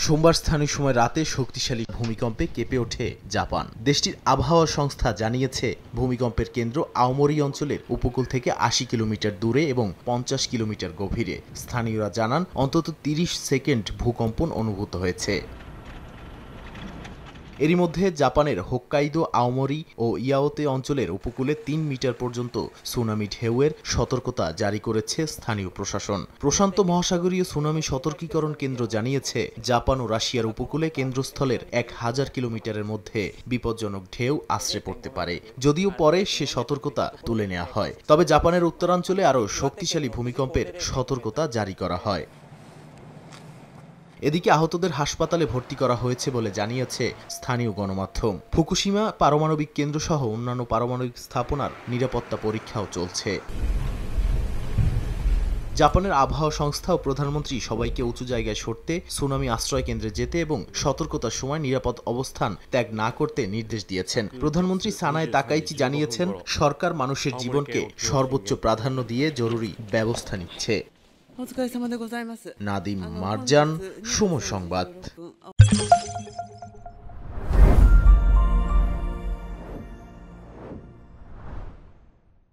সোমবার স্থানীয় সময় রাতে শক্তিশালী ভূমিকম্পে কেঁপে ওঠে জাপান। দেশটির আবহাওয়া সংস্থা জানিয়েছে, ভূমিকম্পের কেন্দ্র আওমোরি অঞ্চলের উপকূল থেকে ৮০ কিলোমিটার দূরে এবং ৫০ কিলোমিটার গভীরে। স্থানীয়রা জানান, অন্তত ৩০ সেকেন্ড ভূকম্পন অনুভূত হয়েছে। এরই মধ্যে জাপানের হোক্কাইদো, আওমোরি ও ইয়াওতে অঞ্চলের উপকূলে ৩ মিটার পর্যন্ত সুনামি ঢেউয়ের সতর্কতা জারি করেছে স্থানীয় প্রশাসন। প্রশান্ত মহাসাগরীয় সুনামি সতর্কীকরণ কেন্দ্র জানিয়েছে, জাপান ও রাশিয়ার উপকূলে কেন্দ্রস্থলের ১,০০০ কিলোমিটারের মধ্যে বিপজ্জনক ঢেউ আছড়ে পড়তে পারে। যদিও পরে সে সতর্কতা তুলে নেওয়া হয়, তবে জাপানের উত্তরাঞ্চলে আরও শক্তিশালী ভূমিকম্পের সতর্কতা জারি করা হয়। এদিকে আহতদের হাসপাতালে ভর্তি করা হয়েছে বলে জানিয়েছে স্থানীয় গণমাধ্যম। ফুকুশিমা পারমাণবিক কেন্দ্রসহ অন্যান্য পারমাণবিক স্থাপনার নিরাপত্তা পরীক্ষাও চলছে। জাপানের আবহাওয়া সংস্থা ও প্রধানমন্ত্রী সবাইকে উঁচু জায়গায় সরতে, সুনামি আশ্রয় কেন্দ্রে যেতে এবং সতর্কতার সময় নিরাপদ অবস্থান ত্যাগ না করতে নির্দেশ দিয়েছেন। প্রধানমন্ত্রী সানায় তাকাইচি জানিয়েছেন, সরকার মানুষের জীবনকে সর্বোচ্চ প্রাধান্য দিয়ে জরুরি ব্যবস্থা নিচ্ছে। নাদিম মারজান, সময় সংবাদ।